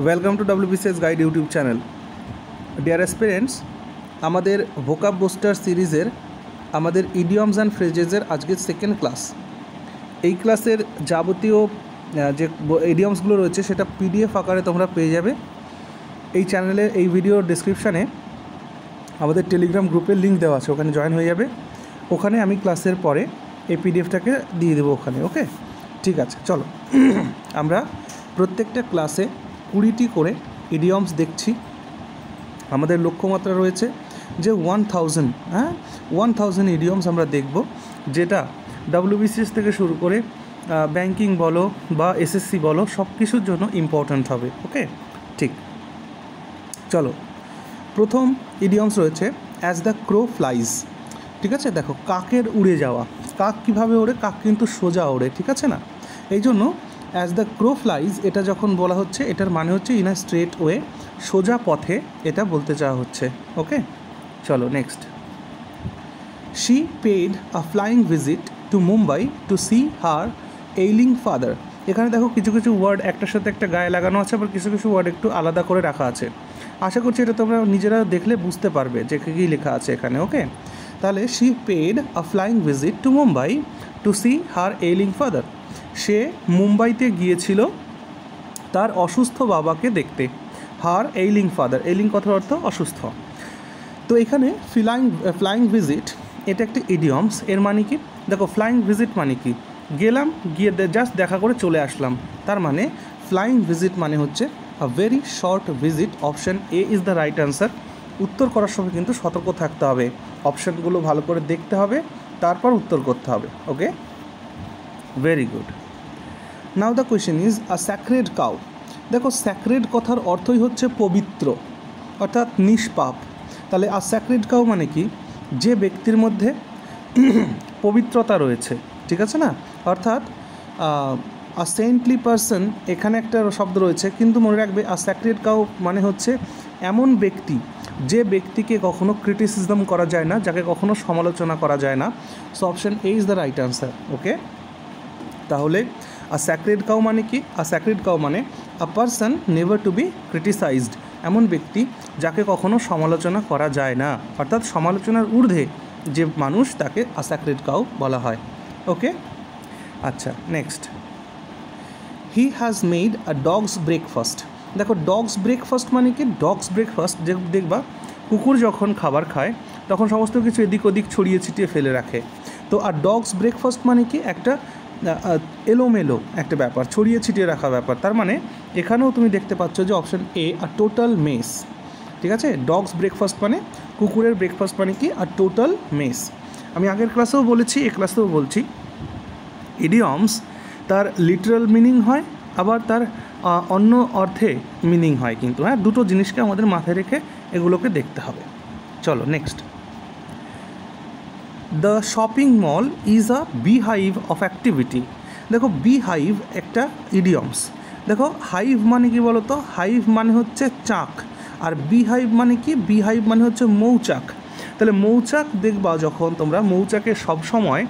Welcome to WBCS guide YouTube channel. Deer aspirants, আমাদের ভোকাব booster সিরিজের আমাদের ইডিয়মস অ্যান্ড ফ্রেজেসের আজকের সেকেন্ড ক্লাস। এই ক্লাসের যাবতীয় যে ইডিয়মসগুলো রয়েছে সেটা PDF আকারে তোমরা পেয়ে যাবে। এই চ্যানেলে এই ভিডিওর ডিসক্রিপশানে আমাদের টেলিগ্রাম গ্রুপের লিঙ্ক দেওয়া আছে, ওখানে জয়েন হয়ে যাবে। ওখানে আমি ক্লাসের পরে এই PDFটাকে দিয়ে দেবো ওখানে। ওকে, ঠিক আছে, চলো আমরা প্রত্যেকটা ক্লাসে 20টি করে ইডিয়মস দেখছি। আমাদের লক্ষ্যমাত্রা রয়েছে যে 1000 ইডিয়মস আমরা দেখব, যেটা WBCS থেকে শুরু করে ব্যাংকিং বলো বা SSC বলো সব কিছুর জন্য ইম্পর্ট্যান্ট হবে। ওকে, ঠিক, চলো। প্রথম ইডিয়মস রয়েছে অ্যাজ দ্য ক্রো ফ্লাইজ। ঠিক আছে, দেখো কাকের উড়ে যাওয়া। কাক কীভাবে ওড়ে? কাক কিন্তু সোজা ওড়ে, ঠিক আছে না? এই জন্য অ্যাজ দ্য ক্রো ফ্লাইজ এটা যখন বলা হচ্ছে, এটার মানে হচ্ছে ইন আ স্ট্রেট ওয়ে, সোজা পথে এটা বলতে চাওয়া হচ্ছে। ওকে, চলো next. She paid a flying visit to Mumbai to see her ailing father. এখানে দেখো কিছু কিছু ওয়ার্ড একটার সাথে একটা গায়ে লাগানো আছে, আবার কিছু কিছু ওয়ার্ড একটু আলাদা করে রাখা আছে। আশা করছি এটা তোমরা নিজেরা দেখলে বুঝতে পারবে যে কী লেখা আছে এখানে। ওকে, তাহলে she paid a flying visit to Mumbai to see her ailing father. সে মুম্বাইতে গিয়েছিল তার অসুস্থ বাবাকে দেখতে। হার এইলিং ফাদার, এইলিং কথার অর্থ অসুস্থ। তো এখানে ফ্লাইং ভিজিট এটা একটা ইডিয়মস। এর মানে কি? দেখো ফ্লাইং ভিজিট মানে কি? গেলাম, গিয়ে জাস্ট দেখা করে চলে আসলাম। তার মানে ফ্লাইং ভিজিট মানে হচ্ছে a very short visit. Option A is the right answer. উত্তর করার সময় কিন্তু সতর্ক থাকতে হবে, অপশানগুলো ভালো করে দেখতে হবে, তারপর উত্তর করতে হবে। Okay, very good. Now the question is a sacred cow. দেখো স্যাক্রেড কথার অর্থই হচ্ছে পবিত্র, অর্থাৎ নিষ্পাপ। তাহলে আ স্যাক্রেড কাউ মানে কি? যে ব্যক্তির মধ্যে পবিত্রতা রয়েছে, ঠিক আছে না? অর্থাৎ আ সেন্টলি পারসন, এখানে একটা শব্দ রয়েছে, কিন্তু মনে রাখবে আ স্যাক্রেড কাউ মানে হচ্ছে এমন ব্যক্তি যে ব্যক্তিকে কখনো ক্রিটিসিজম করা যায় না, যাকে কখনো সমালোচনা করা যায় না। So option A is the right answer. Okay, তাহলে আ স্যাক্রেড কাউ মানে কি? আ স্যাক্রেড কাউ মানে a person never to be criticised, এমন ব্যক্তি যাকে কখনো সমালোচনা করা যায় না, অর্থাৎ সমালোচনার ঊর্ধ্বে যে মানুষ তাকে আ স্যাক্রেড কাউ বলা হয়। ওকে, আচ্ছা next. He has made a dogs breakfast. দেখো ডগস ব্রেকফাস্ট মানে কি? ডগস ব্রেকফাস্ট যে দেখবা কুকুর যখন খাবার খায় তখন সমস্ত কিছু এদিক ওদিক ছড়িয়ে ছিটিয়ে ফেলে রাখে। তো আর ডগস ব্রেকফাস্ট মানে কি? একটা এলোমেলো একটা ব্যাপার, ছড়িয়ে ছিটিয়ে রাখা ব্যাপার। তার মানে এখানেও তুমি দেখতে পাচ্ছ যে option A are total mess. ঠিক আছে, ডগস ব্রেকফাস্ট মানে কুকুরের ব্রেকফাস্ট মানে কি? Are total mess. আমি আগের ক্লাসেও বলেছি, এই ক্লাসেও বলছি, ইডিয়মস তার লিটারাল মিনিং হয়, আবার তার অন্য অর্থে মিনিং হয় কিন্তু। হ্যাঁ, দুটো জিনিসকে আমাদের মাথায় রেখে এগুলোকে দেখতে হবে। চলো next. The shopping mall is a beehive of activity. দেখো বিহাইভ একটা ইডিয়মস। দেখো হাইভ মানে কি বলো তো? হাইভ মানে হচ্ছে চাক, আর বিহাইভ মানে কি? বিহাইভ মানে হচ্ছে মৌচাক। তাহলে মৌচাক দেখবা যখন তোমরা, মৌচাকে সবসময়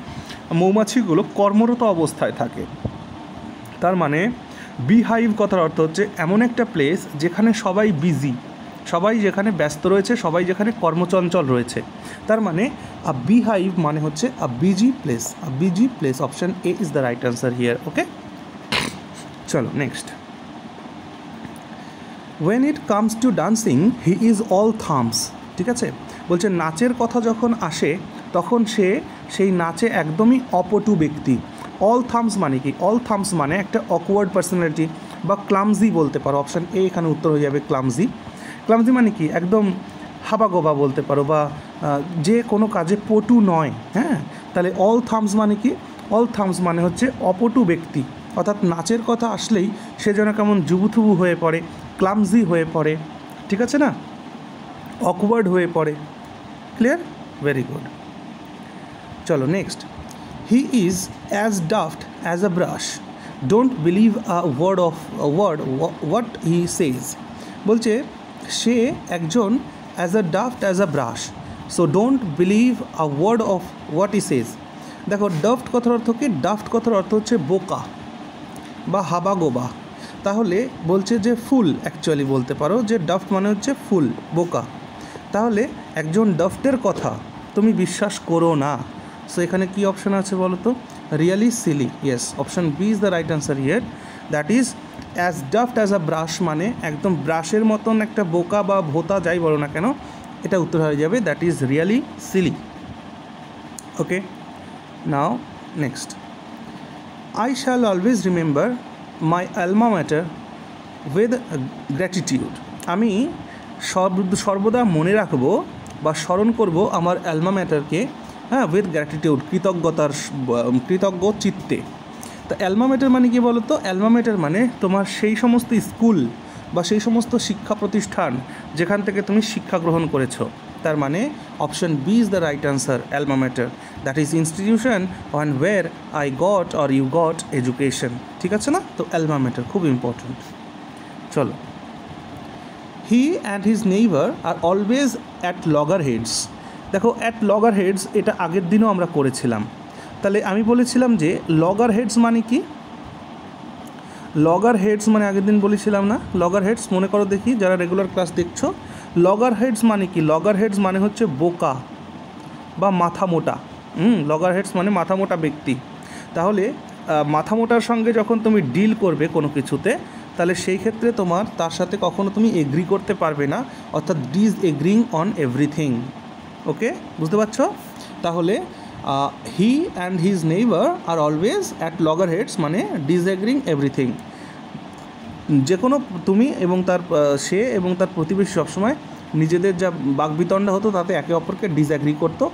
মৌমাছিগুলো কর্মরত অবস্থায় থাকে। তার মানে বিহাইভ কথার অর্থ হচ্ছে এমন একটা প্লেস যেখানে সবাই বিজি, সবাই যেখানে ব্যস্ত রয়েছে, সবাই যেখানে কর্মচঞ্চল রয়েছে। তার মানে আ বিহাইভ মানে হচ্ছে a busy place. A busy place, option A is the right answer here. Okay, চলো next. When it comes to dancing he is all thumbs. ঠিক আছে, বলছে নাচের কথা যখন আসে তখন সে সেই নাচে একদমই অপটু ব্যক্তি। অল থামস মানে কি? অল থামস মানে একটা অকওয়ার্ড পার্সোনালিটি বা ক্লামজি বলতে পারো। অপশান এ এখানে উত্তর হয়ে যাবে ক্লামজি। ক্লামজি মানে কি? একদম হাবাগোবা বলতে পারো, বা যে কোনো কাজে পটু নয়। হ্যাঁ, তাহলে অল থামস মানে কি? অল থামস মানে হচ্ছে অপটু ব্যক্তি, অর্থাৎ নাচের কথা আসলেই সে যেন কেমন জুবুথুবু হয়ে পড়ে, ক্লামজি হয়ে পড়ে, ঠিক আছে না? অকওয়ার্ড হয়ে পড়ে। ক্লিয়ার? Very good. চলো next. He is as daft as a brush, don't believe a word what he says. বলছে সে একজন as a daft as a brush, so don't believe a word of what he says. দেখো daft কথার অর্থ কি? ডাফট কথার অর্থ হচ্ছে বোকা বা হাবাগোবা। তাহলে বলছে যে ফুল, অ্যাকচুয়ালি বলতে পারো যে ডাফট মানে হচ্ছে ফুল, বোকা। তাহলে একজন ডাফটের কথা তুমি বিশ্বাস করো না। সো এখানে কি অপশান আছে বলো তো? Really silly. Yes, option B is the right answer here. That is as daft as a brush, মানে একদম ব্রাশের মতন একটা বোকা বা ভোতা যাই বলো না কেন, এটা উত্তর হয়ে যাবে that is really silly. Okay, now next. I shall always remember my alma mater with gratitude. আমি সর্বদা মনে রাখবো বা স্মরণ করব আমার অ্যালমা ম্যাটারকে, হ্যাঁ, উইথ গ্র্যাটিটিউড, কৃতজ্ঞ চিত্তে। তো অ্যালমা ম্যাটার মানে কি বলো তো? অ্যালমা ম্যাটার মানে তোমার সেই সমস্ত স্কুল বা সেই সমস্ত শিক্ষা প্রতিষ্ঠান যেখান থেকে তুমি শিক্ষা গ্রহণ করেছো। তার মানে option B is the right answer, alma mater, that is institution on where I got or you got education. ঠিক আছে না? তো অ্যালমা ম্যাটার খুব ইম্পর্ট্যান্ট। চলো, he and his neighbour are always at loggerheads. দেখো, at loggerheads এটা আগের দিনও আমরা করেছিলাম। তাহলে আমি বলেছিলাম যে লগর হেডস মানে কি? লগর হেডস মানে আগের দিন বলেছিলাম না? লগর হেডস মনে করো দেখি, যারা রেগুলার ক্লাস দেখছো। লগর হেডস মানে কি? লগর হেডস মানে হচ্ছে বোকা বা মাথা মোটা। লগর হেডস মানে মাথা মোটা ব্যক্তি। তাহলে মাথা মোটার সঙ্গে যখন তুমি ডিল করবে কোনো কিছুতে, তাহলে সেই ক্ষেত্রে তোমার তার সাথে কখনো তুমি এগ্রি করতে পারবে না, অর্থাৎ disagreeing on everything. Okay, বুঝতে পারছো? তাহলে he and his neighbour are always at loggerheads মানে ডিসএগ্রিং এভরিথিং। যে কোনো তুমি এবং সে এবং তার প্রতিবেশী সবসময় নিজেদের যা বাকবিতণ্ডা হতো তাতে একে অপরকে ডিসএগ্রি করতো,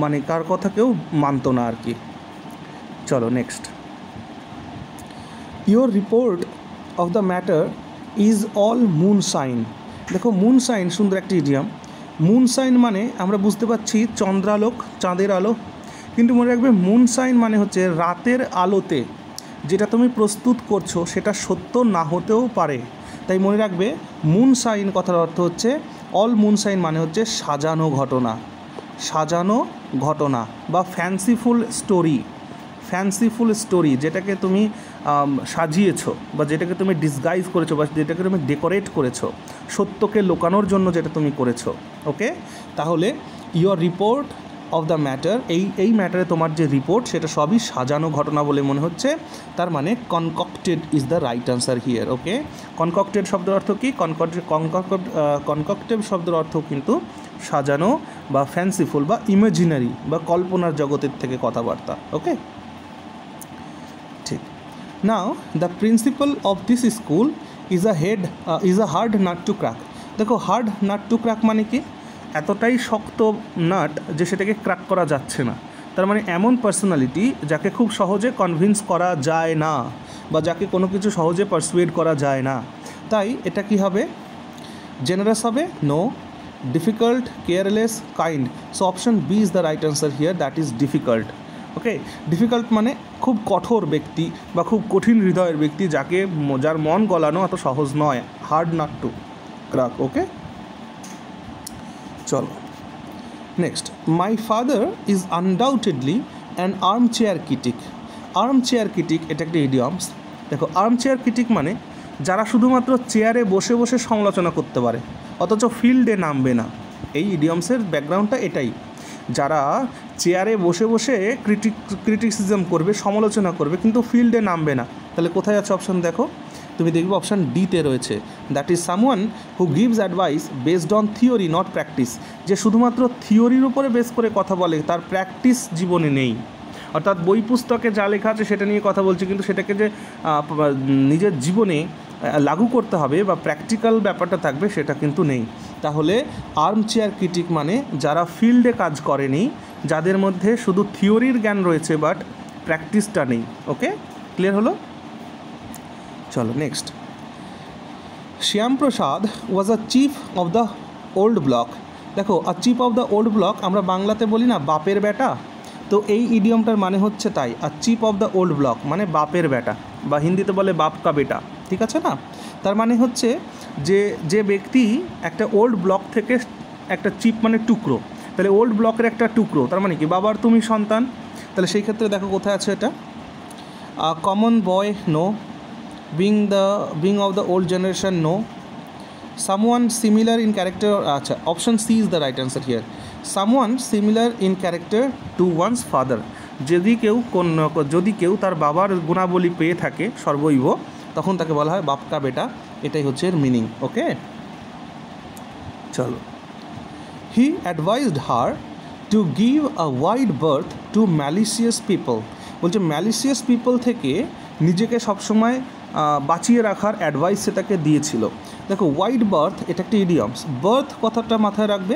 মানে কার কথা কেউ মানতো না আর কি। চলো next. Your report of the matter is all moonshine. দেখো, মুন সাইন সুন্দর একটি ইডিয়াম। মুন সাইন মানে আমরা বুঝতে পারছি চন্দ্রালোক, চাঁদের আলো, কিন্তু মনে রাখবে মুন সাইন মানে হচ্ছে রাতের আলোতে যেটা তুমি প্রস্তুত করছো সেটা সত্য না হতেও পারে। তাই মনে রাখবে মুন সাইন কথার অর্থ হচ্ছে অল মুন সাইন মানে হচ্ছে সাজানো ঘটনা, সাজানো ঘটনা বা ফ্যান্সিফুল স্টোরি, যেটাকে তুমি সাজিয়েছো বা যেটাকে তুমি ডিসগাইজ করেছো বা যেটাকে তুমি ডেকোরেট করেছো, সত্যকে লুকানোর জন্য যেটা তুমি করেছো। ওকে, তাহলে your report of the matter, এই ম্যাটারে তোমার যে রিপোর্ট সেটা সবই সাজানো ঘটনা বলে মনে হচ্ছে। তার মানে concocted is the right answer here. Okay, concocted শব্দের অর্থ কি? কনকক্টেড শব্দের অর্থ কিন্তু সাজানো বা ফ্যান্সিফুল বা ইমাজিনারি বা কল্পনার জগতের থেকে কথাবার্তা। ওকে, ঠিক। Now the principal of this school is a hard nut to crack. দেখো, হার্ড নাট টু ক্র্যাক মানে কি? এতটাই শক্ত নাট যে সেটাকে ক্র্যাক করা যাচ্ছে না। তার মানে এমন পার্সোনালিটি যাকে খুব সহজে কনভিন্স করা যায় না বা যাকে কোনো কিছু সহজে পারসুয়েড করা যায় না। তাই এটা কি হবে? জেনারাস হবে? No. Difficult, careless, kind. So option B is the right answer here, that is difficult. Okay, difficult মানে খুব কঠোর ব্যক্তি বা খুব কঠিন হৃদয়ের ব্যক্তি, যার মন গলানো এত সহজ নয়, hard nut to crack. Okay, চলো next. My father is undoubtedly an armchair critic. Armchair critic এটা একটা ইডিয়মস। দেখো, আর্ম চেয়ার ক্রিটিক মানে যারা শুধুমাত্র চেয়ারে বসে বসে সমালোচনা করতে পারে অথচ ফিল্ডে নামবে না। এই ইডিয়মসের ব্যাকগ্রাউন্ডটা এটাই, যারা চেয়ারে বসে বসে ক্রিটিসিজম করবে, সমালোচনা করবে, কিন্তু ফিল্ডে নামবে না। তাহলে কোথায় আছে অপশান? দেখো, তুমি দেখবে অপশান ডিতে রয়েছে, that is someone who gives advice based on theory not practise. যে শুধুমাত্র থিওরির উপরে বেস করে কথা বলে, তার প্র্যাকটিস জীবনে নেই। অর্থাৎ বই পুস্তকে যা লেখা আছে সেটা নিয়ে কথা বলছে, কিন্তু সেটাকে যে নিজের জীবনে লাগু করতে হবে বা প্র্যাকটিক্যাল ব্যাপারটা থাকবে সেটা কিন্তু নেই। তাহলে আর্ম চেয়ার ক্রিটিক মানে যারা ফিল্ডে কাজ করেনি, যাদের মধ্যে শুধু থিওরির জ্ঞান রয়েছে বাট প্র্যাকটিসটা নেই। ওকে, ক্লিয়ার হলো? চলো next. Shyamprasad was a chief of the old block. দেখো, a chief of the old block আমরা বাংলাতে বলি না বাপের বেটা, তো এই ইডিয়মটার মানে হচ্ছে তাই, আর chief of the old block মানে বাপের বেটা বা হিন্দিতে বলে বাপ কা বেটা। ঠিক আছে না? তার মানে হচ্ছে যে ব্যক্তি একটা ওল্ড ব্লক থেকে, একটা চিফ মানে টুকরো, তাহলে ওল্ড ব্লকের একটা টুকরো, তার মানে কি বাবার তুমি সন্তান। তাহলে সেই ক্ষেত্রে দেখো কোথায় আছে এটা? Common boy no, being of the old generation, no. Someone similar in character, acha, option C is the right answer here. Someone similar in character to one's father. যদি কেউ তার বাবার গুণাবলী পেয়ে থাকে সর্বৈব, তখন তাকে বলা হয় বাপ কা বেটা। এটাই হচ্ছে এর মিনিং। ওকে, চলো। He advised her to give a wide birth two malicious people. বলছে ম্যালিসিয়াস পিপল থেকে নিজেকে সবসময় বাঁচিয়ে রাখার অ্যাডভাইস সে তাকে দিয়েছিল। দেখো, ওয়াইড বার্থ এটা একটা ইডিয়মস। বার্থ কথাটা মাথায় রাখবে,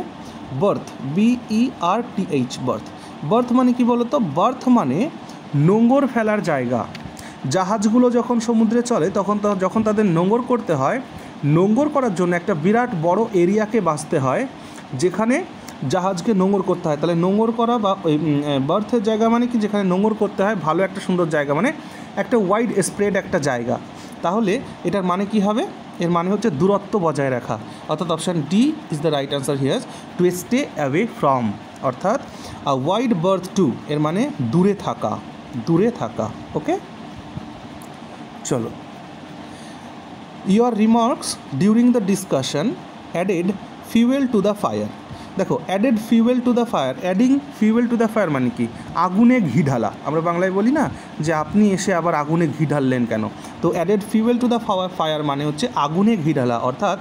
বার্থ, BERTH, বার্থ। বার্থ মানে কি বলো তো? বার্থ মানে নোঙর ফেলার জায়গা। জাহাজগুলো যখন সমুদ্রে চলে যখন তাদের নোঙর করতে হয়, নোঙর করার জন্য একটা বিরাট বড় এরিয়াকে বাঁচতে হয় যেখানে জাহাজকে নোঙর করতে হয়। তাহলে নোঙর করা বা ওই বার্থের জায়গা মানে কি? যেখানে নোঙর করতে হয়, ভালো একটা সুন্দর জায়গা, মানে একটা ওয়াইড স্প্রেড একটা জায়গা। তাহলে এটার মানে কি হবে? এর মানে হচ্ছে দূরত্ব বজায় রাখা। অর্থাৎ option D is the right answer here, to stay away from. অর্থাৎ আ ওয়াইড বার্থ টু এর মানে দূরে থাকা, দূরে থাকা। ওকে, চলো। Your remarks during the discussion added fuel to the fire. দেখো, added fuel to the fire, adding fuel to the fire মানে কি? আগুনে ঘি ঢালা। আমরা বাংলায় বলি না যে আপনি এসে আবার আগুনে ঘি ঢাললেন কেন? তো added fuel to the fire মানে হচ্ছে আগুনে ঘি ঢালা। অর্থাৎ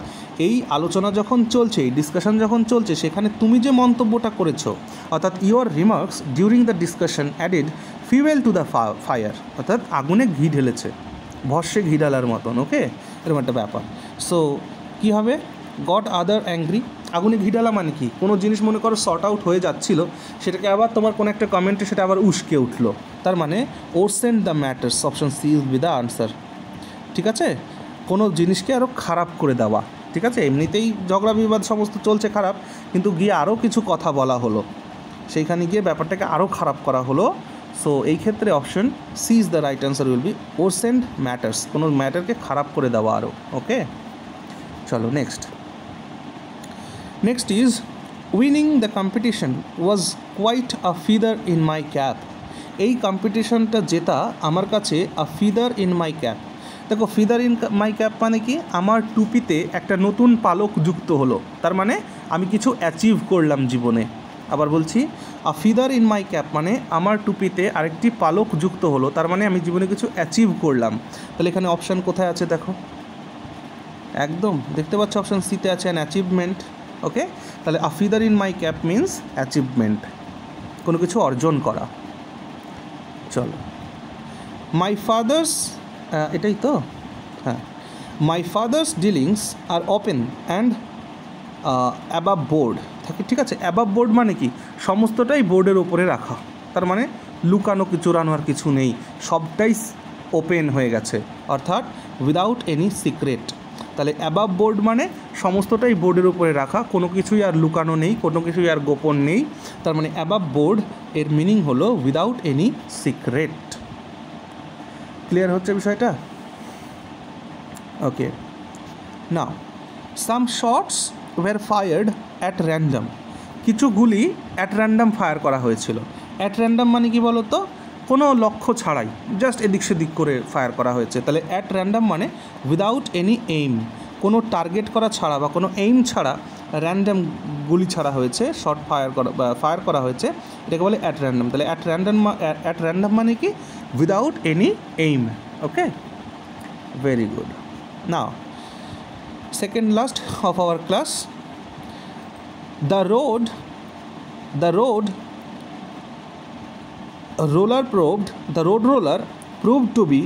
এই আলোচনা যখন চলছে, এই ডিসকাশন যখন চলছে, সেখানে তুমি যে মন্তব্যটা করেছো, অর্থাৎ your remarks during the discussion added fuel to the fire, অর্থাৎ আগুনে ঘি ঢেলেছে, ভস্যে ঘি ঢালার মতন। ওকে, এরকম একটা ব্যাপার। সো কী হবে? গট আদার অ্যাংরি। আগুনে ঘি ঢালা মানে কি? কোনো জিনিস মনে করো শর্ট আউট হয়ে যাচ্ছিল, সেটাকে আবার তোমার কোনো একটা কমেন্টে সেটা আবার উস্কে উঠলো, তার মানে worsened the matters. Option C is B the answer. ঠিক আছে, কোনো জিনিসকে আরও খারাপ করে দেওয়া। ঠিক আছে, এমনিতেই ঝগড়া বিবাদ সমস্ত চলছে খারাপ, কিন্তু গিয়ে আরও কিছু কথা বলা হলো, সেইখানে গিয়ে ব্যাপারটাকে আরও খারাপ করা হলো। সো এই ক্ষেত্রে option C is the right answer will be worsened matters, কোনো ম্যাটারকে খারাপ করে দেওয়া আরও। ওকে, চলো next. Next is winning the competition was quite a feather in my cap. এই কম্পিটিশনটা জেতা আমার কাছে a feather in my cap. দেখো, ফিদার ইন মাই ক্যাপ মানে কি? আমার টুপিতে একটা নতুন পালক যুক্ত হলো, তার মানে আমি কিছু অ্যাচিভ করলাম জীবনে। আবার বলছি, আ ফিদার ইন মাই ক্যাপ মানে আমার টুপিতে আরেকটি পালক যুক্ত হলো, তার মানে আমি জীবনে কিছু অ্যাচিভ করলাম। তাহলে এখানে অপশান কোথায় আছে দেখো, একদম দেখতে পাচ্ছ অপশান সিতে আছে অ্যান অ্যাচিভমেন্ট। ওকে, তাহলে a feather in my cap means achievement, কোনো কিছু অর্জন করা। চলো, মাই ফাদার্স, এটাই তো, হ্যাঁ, my father's dealings are open and above board থাকে। ঠিক আছে, অ্যাবাভ বোর্ড মানে কি? সমস্তটাই বোর্ডের ওপরে রাখা, তার মানে লুকানো কি চোরানো আর কিছু নেই, সবটাই ওপেন হয়ে গেছে, অর্থাৎ উইদাউট এনি সিক্রেট। তাহলে অ্যাবাভ বোর্ড মানে সমস্তটাই বোর্ডের উপরে রাখা, কোনো কিছুই আর লুকানো নেই, কোনো কিছুই আর গোপন নেই, তার মানে অ্যাবাভ বোর্ড এর মিনিং হলো উইদাউট এনি সিক্রেট। ক্লিয়ার হচ্ছে বিষয়টা? Okay, now some shots were fired at random. কিছু গুলি অ্যাট র্যান্ডাম ফায়ার করা হয়েছিল। অ্যাট র্যান্ডাম মানে কি বলো তো? কোনো লক্ষ্য ছাড়াই, জাস্ট এদিক সেদিক করে ফায়ার করা হয়েছে। তাহলে অ্যাট র্যান্ডাম মানে উইদাউট এনি এইম, কোনো টার্গেট করা ছাড়া বা কোনো এইম ছাড়া র্যান্ডাম গুলি ছাড়া হয়েছে, শর্ট ফায়ার করা হয়েছে, এটাকে বলে অ্যাট র্যান্ডাম। তাহলে অ্যাট র্যান্ডাম মানে কি? Without any aim. Okay, very good. Now second last of our class, the road roller proved to be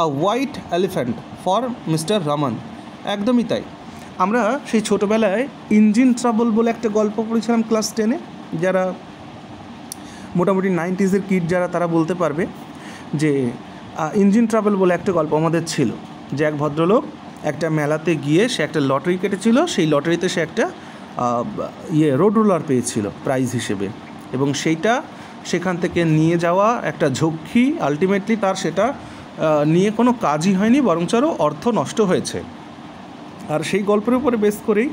a white elephant for Mr. Raman. একদমই তাই। আমরা সেই ছোটোবেলায় ইঞ্জিন ট্রাবল বলে একটা গল্প পড়েছিলাম ক্লাস 10-এ, যারা মোটামুটি 90s কিড যারা, তারা বলতে পারবে যে ইঞ্জিন ট্রাবল বলে একটা গল্প আমাদের ছিল, যে এক ভদ্রলোক একটা মেলাতে গিয়ে সে একটা লটারি কেটেছিল, সেই লটারিতে সে একটা রোড রোলার পেয়েছিল প্রাইজ হিসেবে, এবং সেইটা সেখান থেকে নিয়ে যাওয়া একটা ঝক্কি, আলটিমেটলি তার সেটা নিয়ে কোনো কাজই হয়নি, বরঞ্চ আরও অর্থ নষ্ট হয়েছে। আর সেই গল্পের উপরে বেস করেই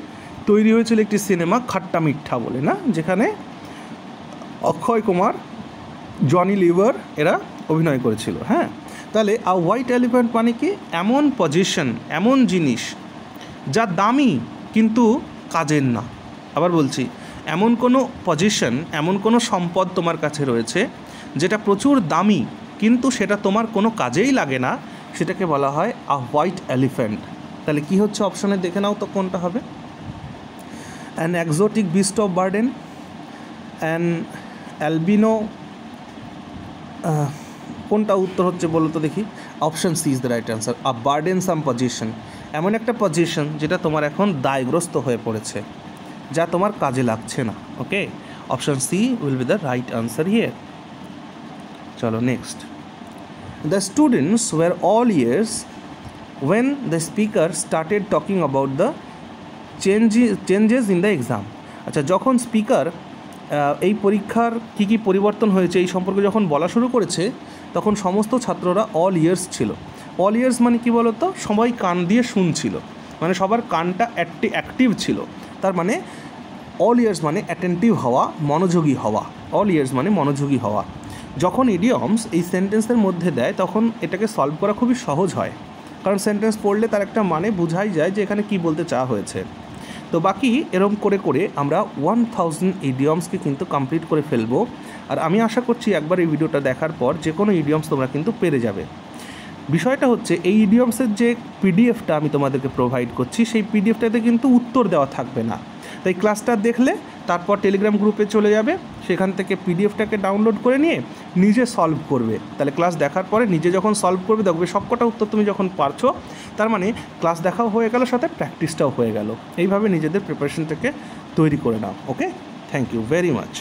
তৈরি হয়েছিল একটি সিনেমা খাট্টা মিঠা বলে, না, যেখানে অক্ষয় কুমার, জনি লিভার এরা অভিনয় করেছিল। হ্যাঁ, তাহলে আ হোয়াইট এলিফ্যান্ট মানে কি? এমন পজিশন, এমন জিনিস যা দামি কিন্তু কাজের না। আবার বলছি, এমন কোনো পজিশন, এমন কোনো সম্পদ তোমার কাছে রয়েছে যেটা প্রচুর দামি কিন্তু সেটা তোমার কোনো কাজেই লাগে না, সেটাকে বলা হয় আ হোয়াইট এলিফ্যান্ট। তাহলে কি হচ্ছে অপশানে, দেখে নাও তো কোনটা হবে। An exotic beast of burden, an albino, কোনটা উত্তর হচ্ছে বলো তো দেখি। Option C is the right answer, a burdensome position. এমন একটা পজিশন যেটা তোমার এখন দায়গ্রস্ত হয়ে পড়েছে, যা তোমার কাজে লাগছে না। Okay, option C will be the right answer here. চলো next. The students were all ears when the speaker started talking about the changes in the exam. আচ্ছা, যখন স্পিকার এই পরীক্ষার কী কী পরিবর্তন হয়েছে এই সম্পর্কে যখন বলা শুরু করেছে, তখন সমস্ত ছাত্ররা অল ইয়ার্স ছিল। অল ইয়ার্স মানে কি বলো তো? সবাই কান দিয়ে শুনছিল, মানে সবার কানটা অ্যাক্টিভ ছিল। তার মানে অল ইয়ার্স মানে অ্যাটেন্টিভ হওয়া, মনোযোগী হওয়া। অল ইয়ার্স মানে মনোযোগী হওয়া। যখন ইডিয়মস এই সেন্টেন্সের মধ্যে দেয় তখন এটাকে সলভ করা খুবই সহজ হয়, কারণ সেন্টেন্স পড়লে তার একটা মানে বোঝাই যায় যে এখানে কি বলতে চাওয়া হয়েছে। তো বাকি এরম করে করে আমরা 1000 ইডিয়মসকে কিন্তু কমপ্লিট করে ফেলবো। আর আমি আশা করছি একবার এই ভিডিওটা দেখার পর যে কোনো ইডিয়মস তোমরা কিন্তু পেরে যাবে। বিষয়টা হচ্ছে, এই ইডিয়মসের যে পিডিএফটা আমি তোমাদেরকে প্রোভাইড করছি, সেই পিডিএফটাতে কিন্তু উত্তর দেওয়া থাকবে না। তাই ক্লাসটা দেখলে তারপর টেলিগ্রাম গ্রুপে চলে যাবে, সেখান থেকে পিডিএফটাকে ডাউনলোড করে নিয়ে নিজে সলভ করবে। তাহলে ক্লাস দেখার পরে নিজে যখন সলভ করবে দেখবে সবকটা উত্তর তুমি যখন পারছো, তার মানে ক্লাস দেখাও হয়ে গেল, সাথে প্র্যাকটিসটাও হয়ে গেল। এইভাবে নিজেদের প্রিপারেশনটাকে তৈরি করে নাও। ওকে, থ্যাংক ইউ ভেরি মাচ।